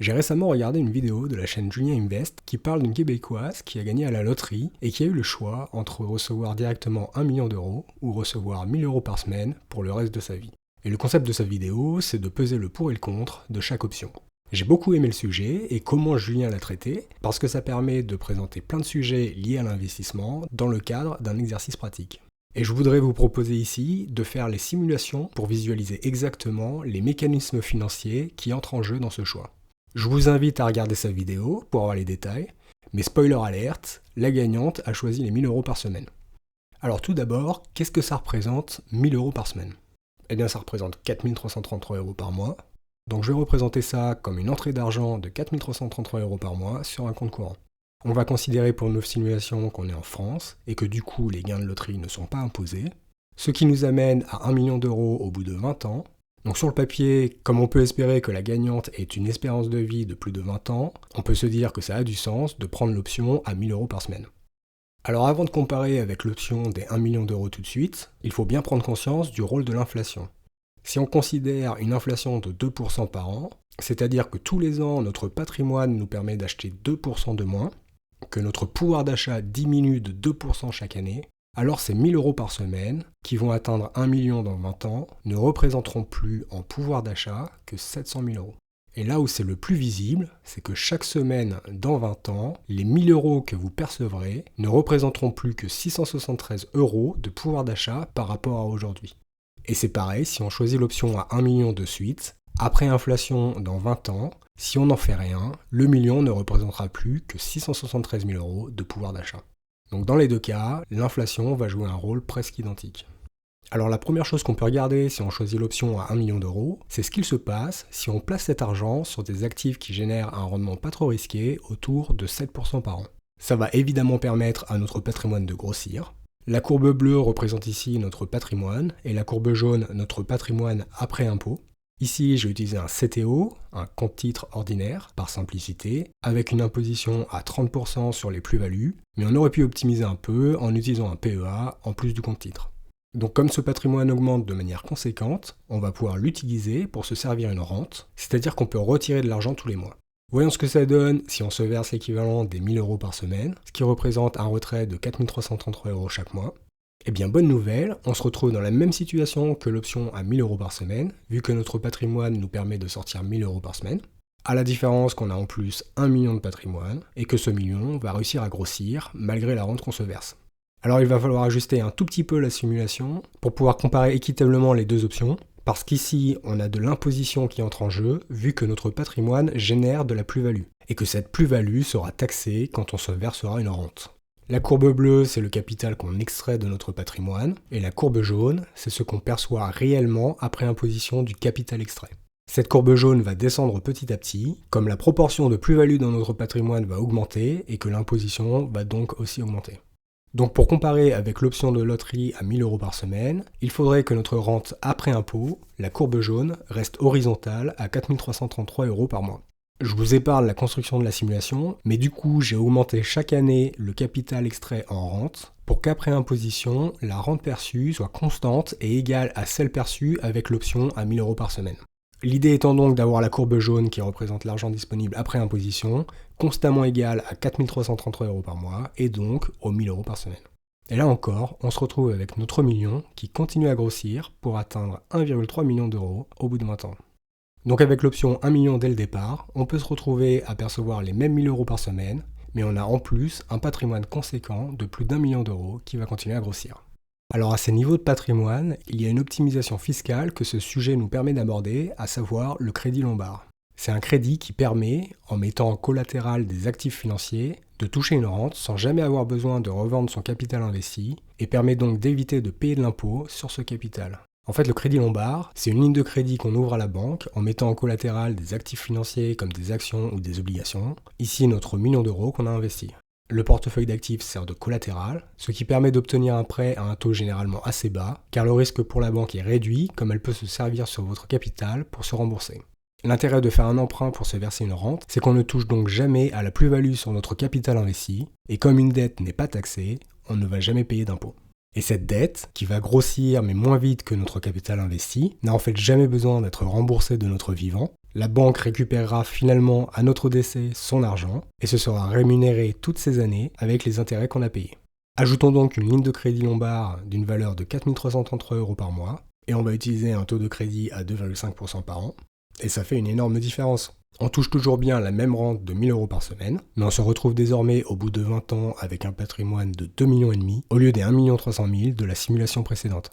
J'ai récemment regardé une vidéo de la chaîne Julien Invest qui parle d'une Québécoise qui a gagné à la loterie et qui a eu le choix entre recevoir directement 1 million d'euros ou recevoir 1000 euros par semaine pour le reste de sa vie. Et le concept de sa vidéo, c'est de peser le pour et le contre de chaque option. J'ai beaucoup aimé le sujet et comment Julien l'a traité, parce que ça permet de présenter plein de sujets liés à l'investissement dans le cadre d'un exercice pratique. Et je voudrais vous proposer ici de faire les simulations pour visualiser exactement les mécanismes financiers qui entrent en jeu dans ce choix. Je vous invite à regarder sa vidéo pour avoir les détails, mais spoiler alerte, la gagnante a choisi les 1000 euros par semaine. Alors tout d'abord, qu'est-ce que ça représente 1000 euros par semaine ? Eh bien ça représente 4333 euros par mois, donc je vais représenter ça comme une entrée d'argent de 4333 euros par mois sur un compte courant. On va considérer pour nos simulations qu'on est en France et que du coup les gains de loterie ne sont pas imposés, ce qui nous amène à 1 million d'euros au bout de 20 ans. Donc sur le papier, comme on peut espérer que la gagnante ait une espérance de vie de plus de 20 ans, on peut se dire que ça a du sens de prendre l'option à 1000 euros par semaine. Alors avant de comparer avec l'option des 1 million d'euros tout de suite, il faut bien prendre conscience du rôle de l'inflation. Si on considère une inflation de 2% par an, c'est-à-dire que tous les ans notre patrimoine nous permet d'acheter 2% de moins, que notre pouvoir d'achat diminue de 2% chaque année, alors ces 1000 euros par semaine, qui vont atteindre 1 million dans 20 ans, ne représenteront plus en pouvoir d'achat que 700 000 euros. Et là où c'est le plus visible, c'est que chaque semaine dans 20 ans, les 1000 euros que vous percevrez ne représenteront plus que 673 euros de pouvoir d'achat par rapport à aujourd'hui. Et c'est pareil si on choisit l'option à 1 million de suite, après inflation dans 20 ans, si on n'en fait rien, le million ne représentera plus que 673 000 euros de pouvoir d'achat. Donc dans les deux cas, l'inflation va jouer un rôle presque identique. Alors la première chose qu'on peut regarder si on choisit l'option à 1 million d'euros, c'est ce qu'il se passe si on place cet argent sur des actifs qui génèrent un rendement pas trop risqué autour de 7% par an. Ça va évidemment permettre à notre patrimoine de grossir. La courbe bleue représente ici notre patrimoine et la courbe jaune notre patrimoine après impôt. Ici, j'ai utilisé un CTO, un compte-titre ordinaire, par simplicité, avec une imposition à 30% sur les plus-values, mais on aurait pu optimiser un peu en utilisant un PEA en plus du compte-titre. Donc comme ce patrimoine augmente de manière conséquente, on va pouvoir l'utiliser pour se servir une rente, c'est-à-dire qu'on peut retirer de l'argent tous les mois. Voyons ce que ça donne si on se verse l'équivalent des 1000 euros par semaine, ce qui représente un retrait de 4333 euros chaque mois. Eh bien, bonne nouvelle, on se retrouve dans la même situation que l'option à 1000 euros par semaine, vu que notre patrimoine nous permet de sortir 1000 euros par semaine, à la différence qu'on a en plus 1 million de patrimoine, et que ce million va réussir à grossir malgré la rente qu'on se verse. Alors il va falloir ajuster un tout petit peu la simulation pour pouvoir comparer équitablement les deux options, parce qu'ici on a de l'imposition qui entre en jeu, vu que notre patrimoine génère de la plus-value, et que cette plus-value sera taxée quand on se versera une rente. La courbe bleue, c'est le capital qu'on extrait de notre patrimoine, et la courbe jaune, c'est ce qu'on perçoit réellement après imposition du capital extrait. Cette courbe jaune va descendre petit à petit, comme la proportion de plus-value dans notre patrimoine va augmenter et que l'imposition va donc aussi augmenter. Donc pour comparer avec l'option de loterie à 1000 euros par semaine, il faudrait que notre rente après impôt, la courbe jaune, reste horizontale à 4333 euros par mois. Je vous épargne la construction de la simulation, mais du coup j'ai augmenté chaque année le capital extrait en rente pour qu'après imposition, la rente perçue soit constante et égale à celle perçue avec l'option à 1000 euros par semaine. L'idée étant donc d'avoir la courbe jaune qui représente l'argent disponible après imposition, constamment égale à 4333 euros par mois et donc aux 1000 euros par semaine. Et là encore, on se retrouve avec notre million qui continue à grossir pour atteindre 1,3 million d'euros au bout de 20 ans. Donc avec l'option 1 million dès le départ, on peut se retrouver à percevoir les mêmes 1000 euros par semaine, mais on a en plus un patrimoine conséquent de plus d'1 million d'euros qui va continuer à grossir. Alors à ces niveaux de patrimoine, il y a une optimisation fiscale que ce sujet nous permet d'aborder, à savoir le crédit lombard. C'est un crédit qui permet, en mettant en collatéral des actifs financiers, de toucher une rente sans jamais avoir besoin de revendre son capital investi, et permet donc d'éviter de payer de l'impôt sur ce capital. En fait, le crédit lombard, c'est une ligne de crédit qu'on ouvre à la banque en mettant en collatéral des actifs financiers comme des actions ou des obligations. Ici, notre million d'euros qu'on a investi. Le portefeuille d'actifs sert de collatéral, ce qui permet d'obtenir un prêt à un taux généralement assez bas, car le risque pour la banque est réduit comme elle peut se servir sur votre capital pour se rembourser. L'intérêt de faire un emprunt pour se verser une rente, c'est qu'on ne touche donc jamais à la plus-value sur notre capital investi, et comme une dette n'est pas taxée, on ne va jamais payer d'impôt. Et cette dette, qui va grossir mais moins vite que notre capital investi, n'a en fait jamais besoin d'être remboursée de notre vivant. La banque récupérera finalement à notre décès son argent et se sera rémunérée toutes ces années avec les intérêts qu'on a payés. Ajoutons donc une ligne de crédit Lombard d'une valeur de 4 333 € par mois et on va utiliser un taux de crédit à 2,5% par an et ça fait une énorme différence. On touche toujours bien la même rente de 1 000 € par semaine, mais on se retrouve désormais au bout de 20 ans avec un patrimoine de 2,5 millions au lieu des 1 300 000 de la simulation précédente.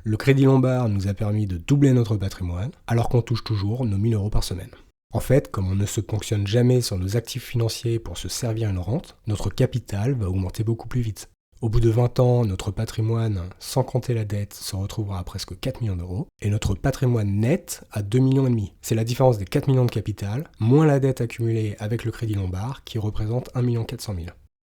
Le crédit Lombard nous a permis de doubler notre patrimoine, alors qu'on touche toujours nos 1 000 € par semaine. En fait, comme on ne se ponctionne jamais sur nos actifs financiers pour se servir une rente, notre capital va augmenter beaucoup plus vite. Au bout de 20 ans, notre patrimoine, sans compter la dette, se retrouvera à presque 4 millions d'euros, et notre patrimoine net à 2,5 millions. C'est la différence des 4 millions de capital, moins la dette accumulée avec le crédit Lombard, qui représente 1 400 000.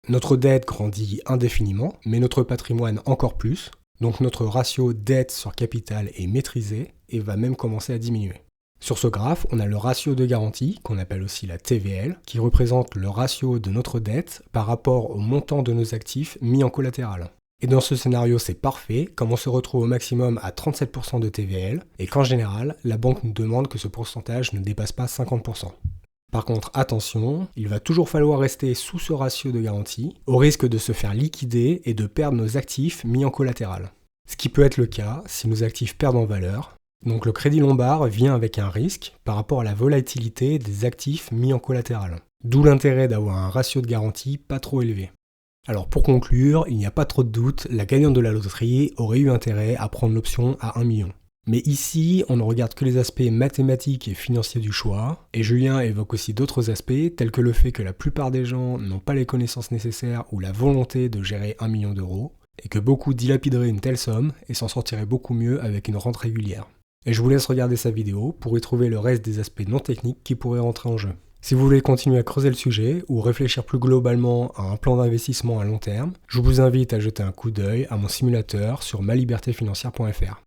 Notre dette grandit indéfiniment, mais notre patrimoine encore plus, donc notre ratio dette sur capital est maîtrisé et va même commencer à diminuer. Sur ce graphe, on a le ratio de garantie, qu'on appelle aussi la TVL, qui représente le ratio de notre dette par rapport au montant de nos actifs mis en collatéral. Et dans ce scénario, c'est parfait, comme on se retrouve au maximum à 37% de TVL, et qu'en général, la banque nous demande que ce pourcentage ne dépasse pas 50%. Par contre, attention, il va toujours falloir rester sous ce ratio de garantie, au risque de se faire liquider et de perdre nos actifs mis en collatéral. Ce qui peut être le cas si nos actifs perdent en valeur. Donc le crédit Lombard vient avec un risque par rapport à la volatilité des actifs mis en collatéral. D'où l'intérêt d'avoir un ratio de garantie pas trop élevé. Alors pour conclure, il n'y a pas trop de doute, la gagnante de la loterie aurait eu intérêt à prendre l'option à 1 million. Mais ici, on ne regarde que les aspects mathématiques et financiers du choix, et Julien évoque aussi d'autres aspects, tels que le fait que la plupart des gens n'ont pas les connaissances nécessaires ou la volonté de gérer 1 million d'euros, et que beaucoup dilapideraient une telle somme et s'en sortiraient beaucoup mieux avec une rente régulière. Et je vous laisse regarder sa vidéo pour y trouver le reste des aspects non techniques qui pourraient rentrer en jeu. Si vous voulez continuer à creuser le sujet ou réfléchir plus globalement à un plan d'investissement à long terme, je vous invite à jeter un coup d'œil à mon simulateur sur malibertéfinancière.fr.